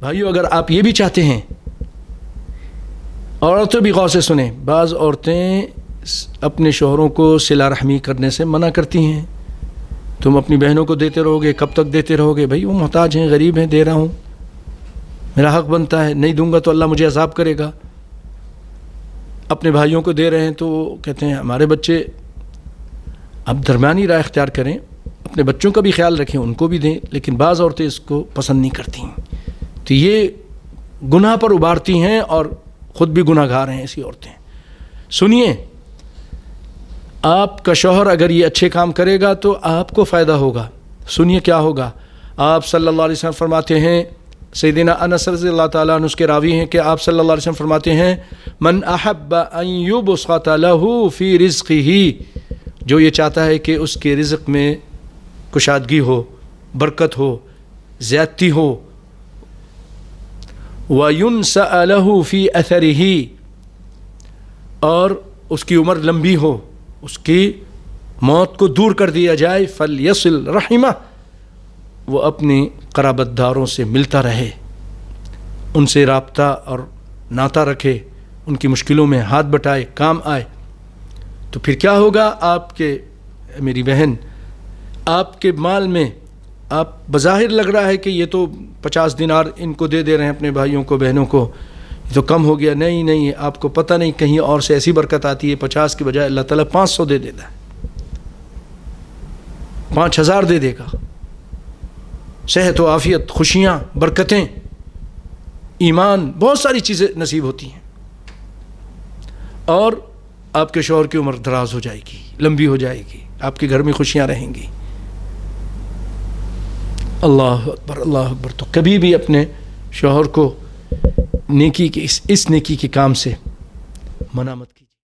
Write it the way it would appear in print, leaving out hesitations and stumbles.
بھائیو اگر آپ یہ بھی چاہتے ہیں، عورتیں بھی غور سے سنیں، بعض عورتیں اپنے شوہروں کو صلہ رحمی کرنے سے منع کرتی ہیں. تم اپنی بہنوں کو دیتے رہو گے، کب تک دیتے رہو گے؟ بھائی وہ محتاج ہیں، غریب ہیں، دے رہا ہوں، میرا حق بنتا ہے، نہیں دوں گا تو اللہ مجھے عذاب کرے گا. اپنے بھائیوں کو دے رہے ہیں تو وہ کہتے ہیں ہمارے بچے. اب درمیانی رائے اختیار کریں، اپنے بچوں کا بھی خیال رکھیں، ان کو بھی دیں، لیکن بعض عورتیں اس کو پسند نہیں کرتی ہیں، تو یہ گناہ پر ابھارتی ہیں اور خود بھی گناہ گار ہیں ایسی عورتیں. سنیے، آپ کا شوہر اگر یہ اچھے کام کرے گا تو آپ کو فائدہ ہوگا. سنیے کیا ہوگا. آپ صلی اللہ علیہ وسلم فرماتے ہیں، سیدنا انس رضی اللہ تعالیٰ عنہ اس کے راوی ہیں کہ آپ صلی اللہ علیہ وسلم فرماتے ہیں، من احب ان یبسط له فی رزقہ، جو یہ چاہتا ہے کہ اس کے رزق میں کشادگی ہو، برکت ہو، زیادتی ہو، وَيُنْسَأَ لَهُ فِي أَثَرِهِ، اور اس کی عمر لمبی ہو، اس کی موت کو دور کر دیا جائے، فَلْيَصِلْ رَحِمَهُ، وہ اپنی قرابت داروں سے ملتا رہے، ان سے رابطہ اور ناطہ رکھے، ان کی مشکلوں میں ہاتھ بٹائے، کام آئے. تو پھر کیا ہوگا؟ آپ کے میری بہن، آپ کے مال میں آپ بظاہر لگ رہا ہے کہ یہ تو 50 دینار ان کو دے رہے ہیں اپنے بھائیوں کو، بہنوں کو، یہ تو کم ہو گیا. نہیں، آپ کو پتہ نہیں کہیں اور سے ایسی برکت آتی ہے، 50 کی بجائے اللہ تعالیٰ 500 دے دیتا ہے، 5000 دے دے گا. صحت و عافیت، خوشیاں، برکتیں، ایمان، بہت ساری چیزیں نصیب ہوتی ہیں، اور آپ کے شوہر کی عمر دراز ہو جائے گی، لمبی ہو جائے گی، آپ کے گھر میں خوشیاں رہیں گی. اللہ اکبر، اللہ اکبر. تو کبھی بھی اپنے شوہر کو نیکی کے اس نیکی کے کام سے منع مت کیجیے.